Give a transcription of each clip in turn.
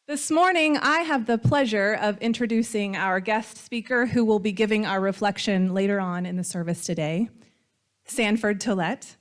This morning, I have the pleasure of introducing our guest speaker who will be giving our reflection later on in the service today. Sanford Tollette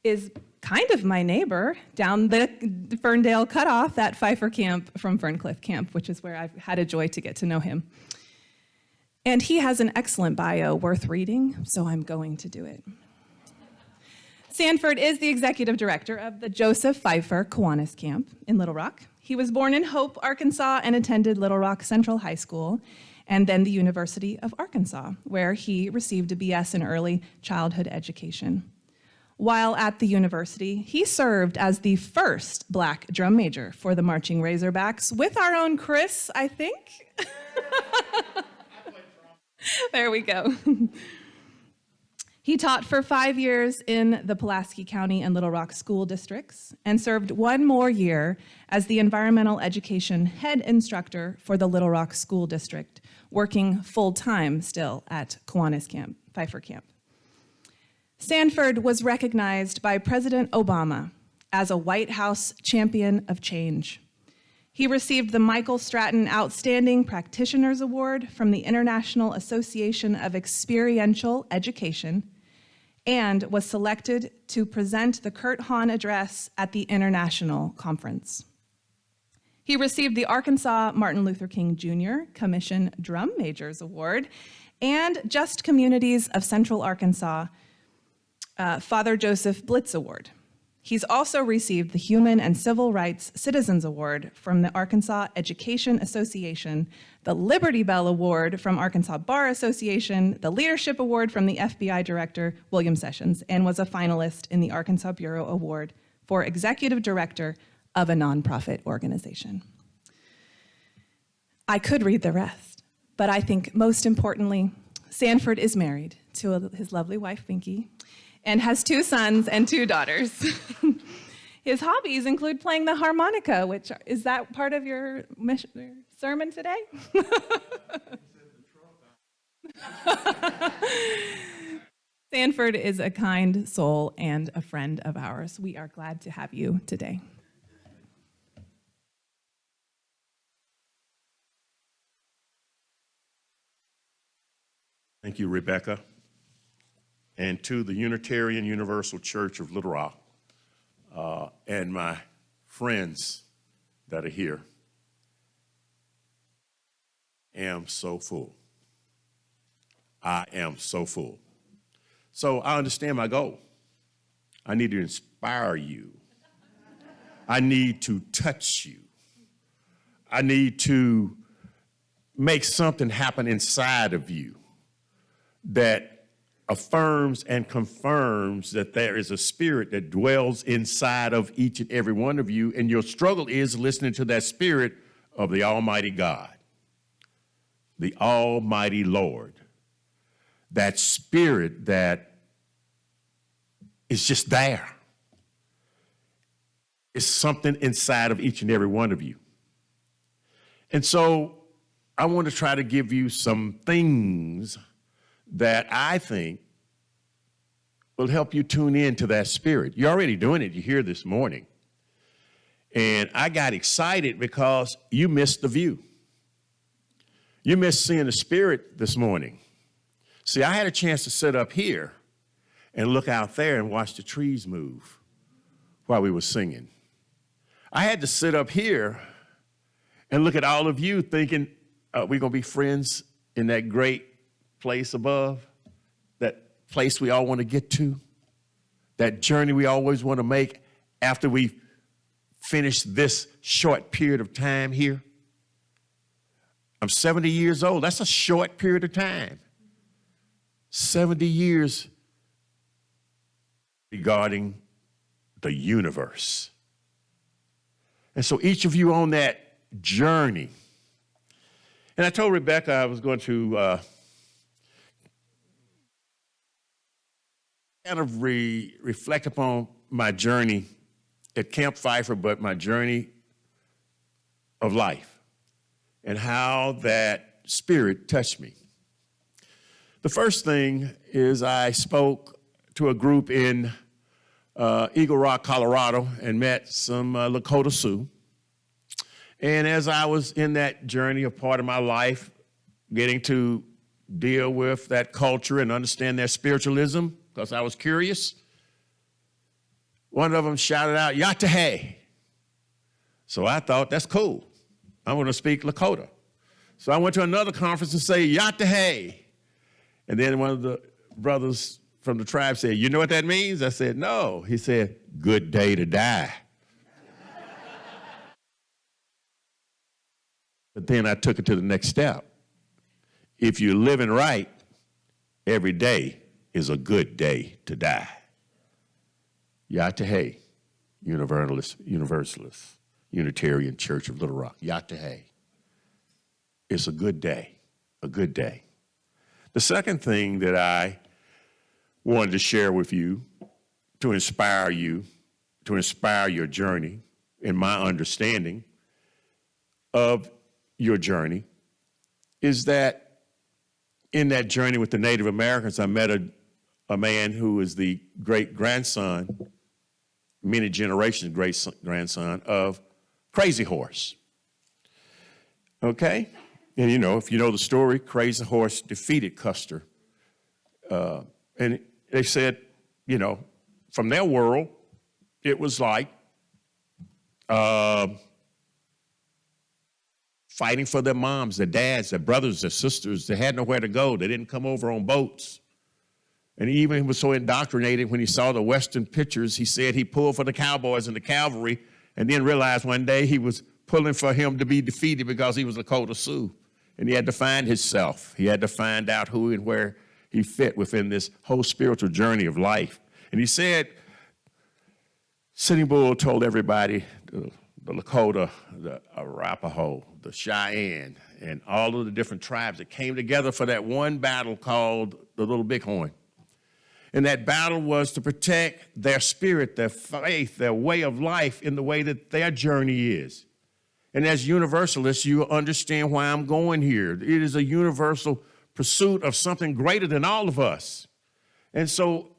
is kind of my neighbor down the Ferndale cutoff at Pfeiffer Camp from Ferncliff Camp, which is where I've had a joy to get to know him. And he has an excellent bio worth reading, so I'm going to do it. Sanford is the executive director of the Joseph Pfeiffer Kiwanis Camp in Little Rock. He was born in Hope, Arkansas, and attended Little Rock Central High School, and then the University of Arkansas, where he received a BS in early childhood education. While at the university, he served as the first Black drum major for the Marching Razorbacks with our own Chris, I think. There we go. He taught for 5 years in the Pulaski County and Little Rock school districts and served 1 more year as the environmental education head instructor for the Little Rock School District, working full-time still at Kiwanis Camp, Pfeiffer Camp. Sanford was recognized by President Obama as a White House champion of change. He received the Michael Stratton Outstanding Practitioners Award from the International Association of Experiential Education and was selected to present the Kurt Hahn Address at the International Conference. He received the Arkansas Martin Luther King Jr. Commission Drum Majors Award and Just Communities of Central Arkansas Father Joseph Blitz Award. He's also received the Human and Civil Rights Citizens Award from the Arkansas Education Association, the Liberty Bell Award from Arkansas Bar Association, the Leadership Award from the FBI Director, William Sessions, and was a finalist in the Arkansas Bureau Award for Executive Director of a nonprofit organization. I could read the rest, but I think most importantly, Sanford is married to his lovely wife, Pinky, and has 2 sons and 2 daughters. His hobbies include playing the harmonica, which, is that part of your sermon today? Sanford is a kind soul and a friend of ours. We are glad to have you today. Thank you, Rebecca. And to the Unitarian Universal Church of Little Rock and my friends that are here, am so full. I am so full. So I understand my goal. I need to inspire you. I need to touch you. I need to make something happen inside of you that affirms and confirms that there is a spirit that dwells inside of each and every one of you, and your struggle is listening to that spirit of the Almighty God, the Almighty Lord, that spirit that is just there. It's something inside of each and every one of you. And so I want to try to give you some things that I think will help you tune in to that spirit. You're already doing it. You're here this morning. And I got excited because you missed the view. You missed seeing the spirit this morning. See, I had a chance to sit up here and look out there and watch the trees move while we were singing. I had to sit up here and look at all of you thinking, we're going to be friends in that great place above, that place we all want to get to, that journey we always want to make after we finish this short period of time here. I'm 70 years old. That's a short period of time. 70 years regarding the universe. And so each of you on that journey. And I told Rebecca I was going to kind of reflect upon my journey at Camp Pfeiffer, but my journey of life and how that spirit touched me. The first thing is I spoke to a group in Eagle Rock, Colorado, and met some Lakota Sioux. And as I was in that journey, a part of my life, getting to deal with that culture and understand their spiritualism, because I was curious, one of them shouted out, Yatahe. So I thought, that's cool. I want to speak Lakota. So I went to another conference and say, Yatahe. And then one of the brothers from the tribe said, you know what that means? I said, no. He said, good day to die. But then I took it to the next step. If you're living right, every day is a good day to die. Yatahe, Universalist, Unitarian Church of Little Rock. Yatahe. It's a good day, a good day. The second thing that I wanted to share with you to inspire your journey and my understanding of your journey is that in that journey with the Native Americans, I met a man who is the great-grandson, many generations great-grandson of Crazy Horse. Okay? And you know, if you know the story, Crazy Horse defeated Custer. And they said, you know, from their world, it was like fighting for their moms, their dads, their brothers, their sisters. They had nowhere to go. They didn't come over on boats. And he even was so indoctrinated when he saw the Western pictures, he said he pulled for the cowboys and the cavalry and then realized one day he was pulling for him to be defeated because he was a Lakota Sioux. And he had to find himself. He had to find out who and where he fit within this whole spiritual journey of life. And he said, Sitting Bull told everybody, the Lakota, the Arapaho, the Cheyenne, and all of the different tribes that came together for that one battle called the Little Bighorn. And that battle was to protect their spirit, their faith, their way of life in the way that their journey is. And as universalists, you understand why I'm going here. It is a universal pursuit of something greater than all of us. And so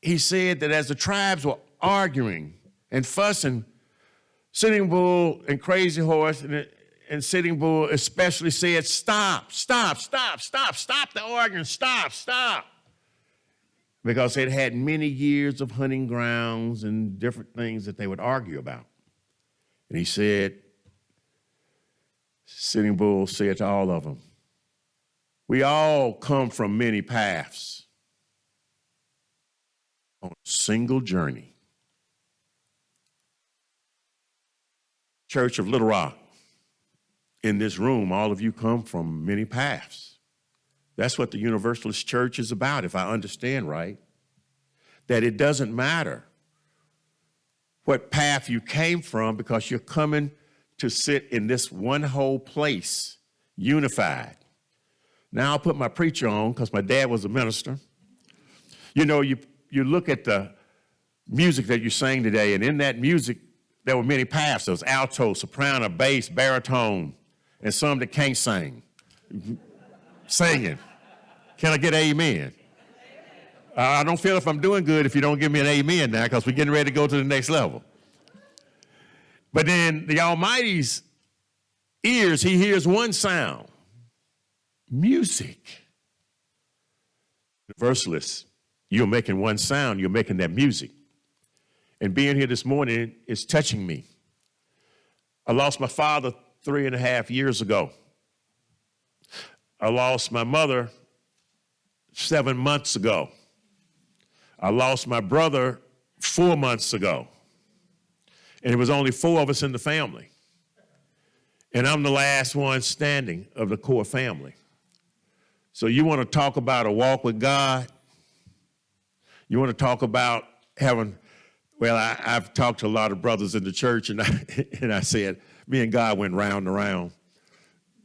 he said that as the tribes were arguing and fussing, Sitting Bull and Crazy Horse and Sitting Bull especially said, stop the arguing, stop. Because they'd had many years of hunting grounds and different things that they would argue about. And he said, Sitting Bull said to all of them, we all come from many paths on a single journey. Church of Little Rock, in this room, all of you come from many paths. That's what the Universalist Church is about, if I understand right. That it doesn't matter what path you came from because you're coming to sit in this one whole place, unified. Now I'll put my preacher on because my dad was a minister. You know, you look at the music that you sang today, and in that music, there were many paths. There was alto, soprano, bass, baritone, and some that can't sing. Singing. Can I get amen? I don't feel if I'm doing good if you don't give me an amen now because we're getting ready to go to the next level. But in the Almighty's ears, he hears one sound, music. Universalists, you're making one sound, you're making that music. And being here this morning is touching me. I lost my father 3.5 years ago. I lost my mother 7 months ago. I lost my brother 4 months ago. And it was only 4 of us in the family. And I'm the last one standing of the core family. So you want to talk about a walk with God? You want to talk about having, well, I've talked to a lot of brothers in the church, and I said, me and God went round and round.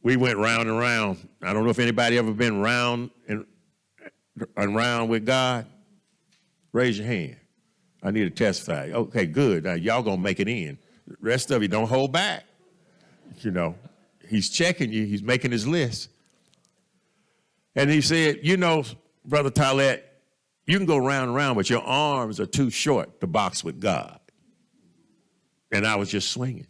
We went round and round. I don't know if anybody ever been round and round with God. Raise your hand. I need to testify. Okay, good. Now, y'all gonna make it in. The rest of you, don't hold back. You know, he's checking you. He's making his list. And he said, you know, Brother Tollette, you can go round and round, but your arms are too short to box with God. And I was just swinging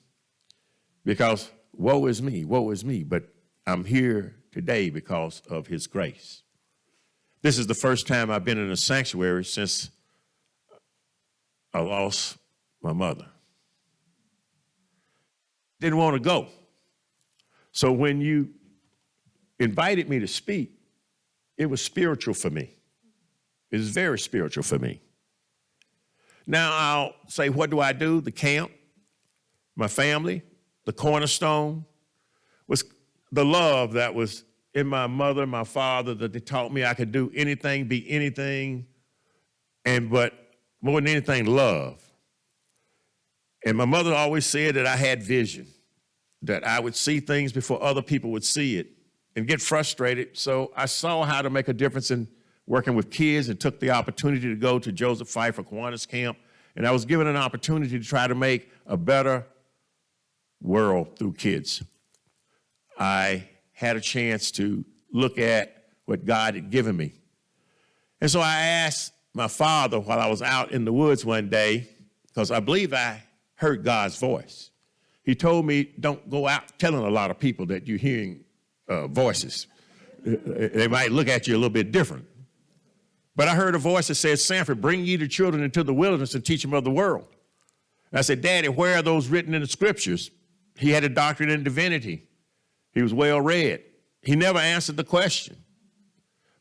because woe is me, woe is me. But I'm here today because of his grace. This is the first time I've been in a sanctuary since I lost my mother. Didn't want to go. So when you invited me to speak, it was spiritual for me. It was very spiritual for me. Now I'll say, what do I do? The camp, my family, the cornerstone was the love that was in my mother, my father, that they taught me I could do anything, be anything, but more than anything, love. And my mother always said that I had vision, that I would see things before other people would see it and get frustrated. So I saw how to make a difference in working with kids and took the opportunity to go to Joseph Pfeiffer Kiwanis Camp. And I was given an opportunity to try to make a better world through kids. I had a chance to look at what God had given me. And so I asked my father while I was out in the woods one day, because I believe I heard God's voice. He told me, don't go out telling a lot of people that you're hearing voices. They might look at you a little bit different. But I heard a voice that said, Sanford, bring ye the children into the wilderness and teach them of the world. And I said, Daddy, where are those written in the scriptures? He had a doctorate in divinity. He was well read. He never answered the question.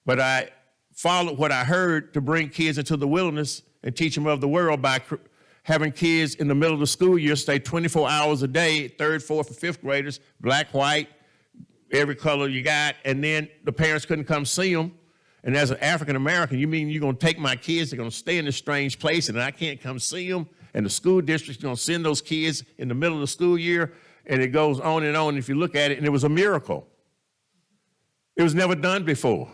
But I followed what I heard to bring kids into the wilderness and teach them of the world by having kids in the middle of the school year stay 24 hours a day, third, fourth, and fifth graders, black, white, every color you got, and then the parents couldn't come see them. And as an African-American, you mean you're going to take my kids, they're going to stay in this strange place, and I can't come see them, and the school district's going to send those kids in the middle of the school year, and it goes on and on. If you look at it, and it was a miracle. It was never done before,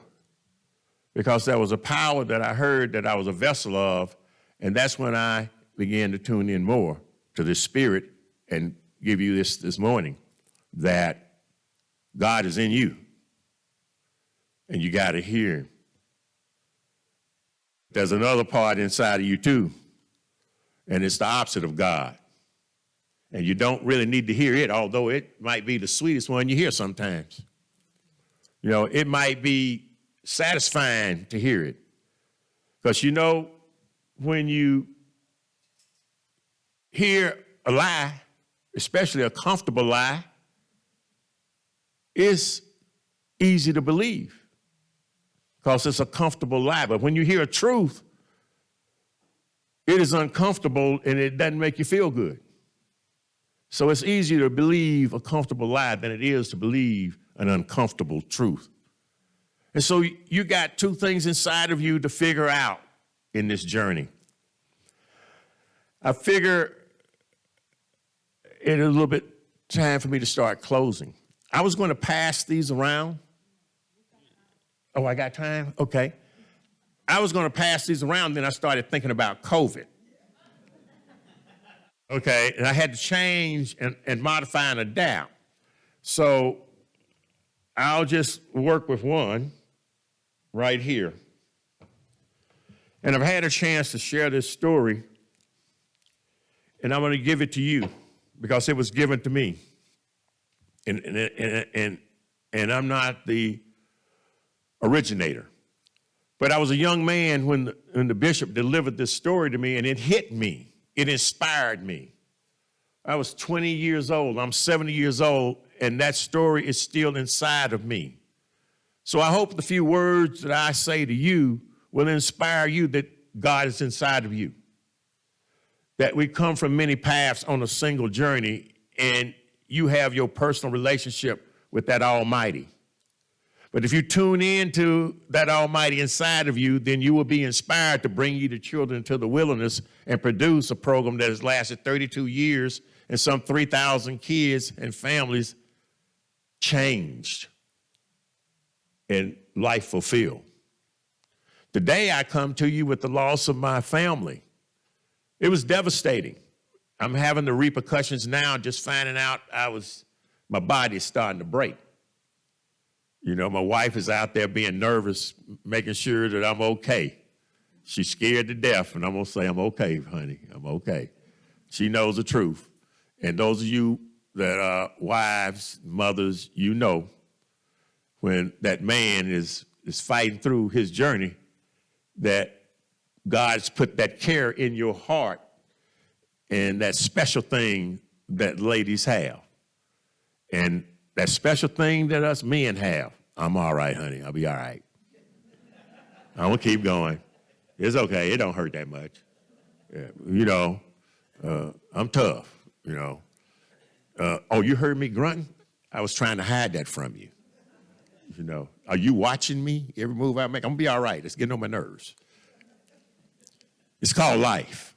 because there was a power that I heard that I was a vessel of, and that's when I began to tune in more to this spirit and give you this morning, that God is in you, and you got to hear him. There's another part inside of you too, and it's the opposite of God. And you don't really need to hear it, although it might be the sweetest one you hear sometimes. You know, it might be satisfying to hear it. Because you know, when you hear a lie, especially a comfortable lie, it's easy to believe because it's a comfortable lie. But when you hear a truth, it is uncomfortable and it doesn't make you feel good. So it's easier to believe a comfortable lie than it is to believe an uncomfortable truth. And so you got two things inside of you to figure out in this journey. I figure it is a little bit time for me to start closing. I was going to pass these around. Oh, I got time? Okay. I was going to pass these around, then I started thinking about COVID. Okay, and I had to change and modify and adapt. So I'll just work with one right here. And I've had a chance to share this story, and I'm going to give it to you because it was given to me. And I'm not the originator. But I was a young man when the bishop delivered this story to me, and it hit me. It inspired me. I was 20 years old. I'm 70 years old, and that story is still inside of me. So I hope the few words that I say to you will inspire you that God is inside of you, that we come from many paths on a single journey, and you have your personal relationship with that Almighty. But if you tune in to that Almighty inside of you, then you will be inspired to bring you the children into the wilderness and produce a program that has lasted 32 years and some 3,000 kids and families changed and life fulfilled. Today I come to you with the loss of my family. It was devastating. I'm having the repercussions now, just finding out my body's starting to break. You know, my wife is out there being nervous, making sure that I'm okay. She's scared to death, and I'm going to say, I'm okay, honey, I'm okay. She knows the truth. And those of you that wives, mothers, you know, when that man is fighting through his journey, that God's put that care in your heart and that special thing that ladies have. And that special thing that us men have, I'm all right, honey, I'll be all right. I'm gonna keep going. It's okay, it don't hurt that much. Yeah, you know, I'm tough, you know. Oh, you heard me grunting? I was trying to hide that from you. You know, are you watching me? Every move I make, I'm gonna be all right. It's getting on my nerves. It's called life.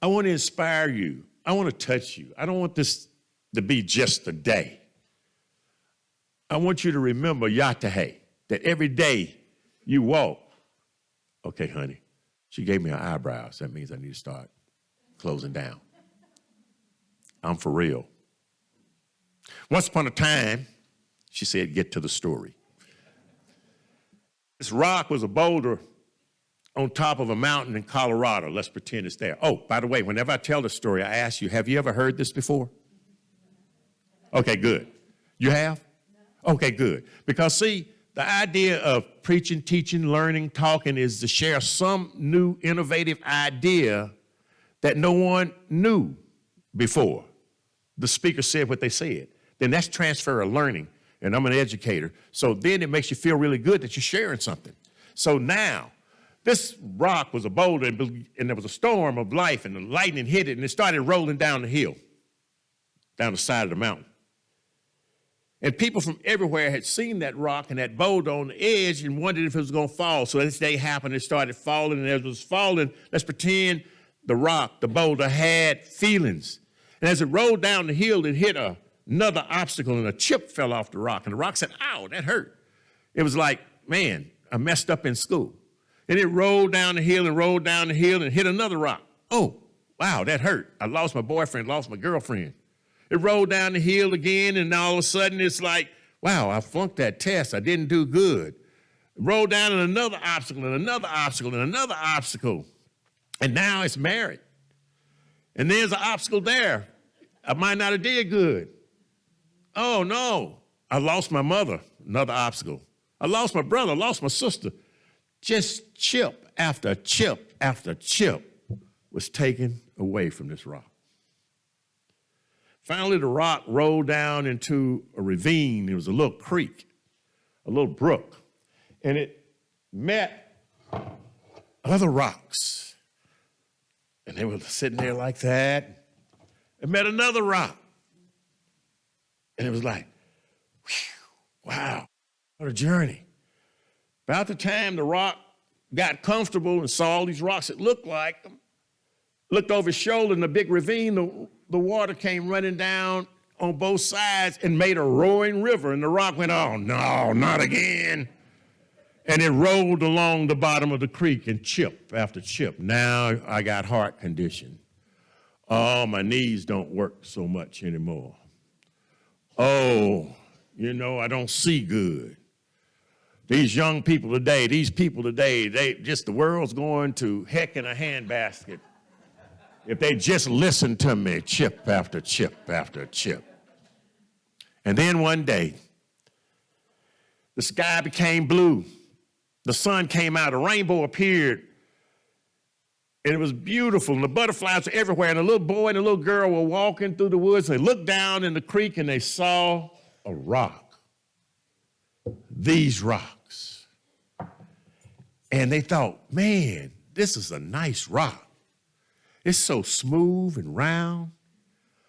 I want to inspire you. I want to touch you. I don't want this to be just a day. I want you to remember Yatahe, that every day you walk. Okay, honey, she gave me her eyebrows. That means I need to start closing down. I'm for real. Once upon a time, she said, get to the story. This rock was a boulder on top of a mountain in Colorado. Let's pretend it's there. Oh, by the way, whenever I tell the story, I ask you, have you ever heard this before? Okay, good. You have? Okay, good. Because see, the idea of preaching, teaching, learning, talking is to share some new innovative idea that no one knew before. The speaker said what they said. Then that's transfer of learning, and I'm an educator. So then it makes you feel really good that you're sharing something. So now, this rock was a boulder, and there was a storm of life, and the lightning hit it, and it started rolling down the hill, down the side of the mountain. And people from everywhere had seen that rock and that boulder on the edge and wondered if it was going to fall. So this day happened, it started falling, and as it was falling, let's pretend the rock, the boulder, had feelings. And as it rolled down the hill, it hit another obstacle, and a chip fell off the rock. And the rock said, ow, that hurt. It was like, man, I messed up in school. And it rolled down the hill and rolled down the hill and hit another rock. Oh, wow, that hurt. I lost my boyfriend, lost my girlfriend. It rolled down the hill again, and all of a sudden it's like, wow, I flunked that test. I didn't do good. It rolled down in another obstacle and another obstacle and another obstacle. And now it's married. And there's an obstacle there. I might not have did good. Oh, no. I lost my mother, another obstacle. I lost my brother, I lost my sister. Just chip after chip after chip was taken away from this rock. Finally, the rock rolled down into a ravine. It was a little creek, a little brook, and it met other rocks. And they were sitting there like that. It met another rock. And it was like, whew, wow, what a journey. About the time the rock got comfortable and saw all these rocks that looked like them, looked over his shoulder in the big ravine, the water came running down on both sides and made a roaring river. And the rock went, oh, no, not again. And it rolled along the bottom of the creek and chip after chip. Now I got heart condition. Oh, my knees don't work so much anymore. Oh, you know, I don't see good. These young people today, the world's going to heck in a handbasket if they just listen to me, chip after chip after chip. And then one day, the sky became blue. The sun came out, a rainbow appeared, and it was beautiful, and the butterflies were everywhere, and a little boy and a little girl were walking through the woods, and they looked down in the creek, and they saw a rock. These rocks. And they thought, man, this is a nice rock. It's so smooth and round.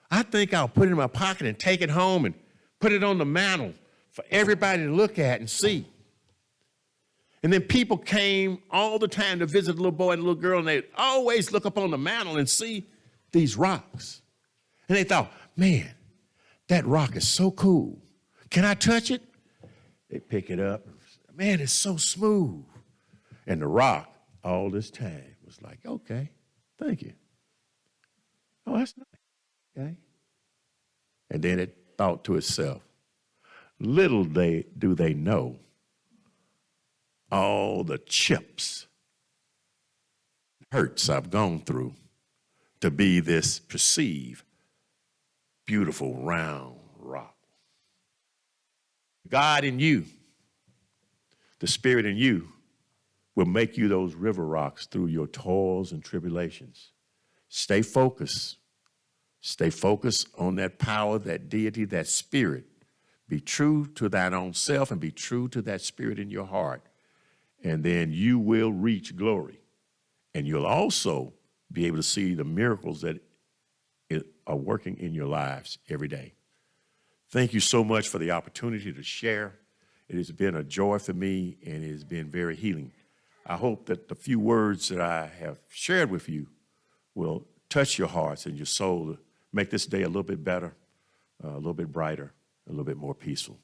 I think I'll put it in my pocket and take it home and put it on the mantle for everybody to look at and see. And then people came all the time to visit the little boy and the little girl, and they'd always look up on the mantle and see these rocks. And they thought, man, that rock is so cool. Can I touch it? They pick it up. Man, it's so smooth. And the rock all this time was like, okay, thank you. Oh, that's nice. Okay. And then it thought to itself, little do they know all the chips, hurts I've gone through to be this perceived beautiful round rock. God in you, the Spirit in you, will make you those river rocks through your toils and tribulations. Stay focused. Stay focused on that power, that deity, that spirit. Be true to thine own self and be true to that spirit in your heart. And then you will reach glory. And you'll also be able to see the miracles that are working in your lives every day. Thank you so much for the opportunity to share. It has been a joy for me, and it has been very healing. I hope that the few words that I have shared with you will touch your hearts and your soul to make this day a little bit better, a little bit brighter, a little bit more peaceful.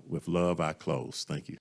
With love, I close. Thank you.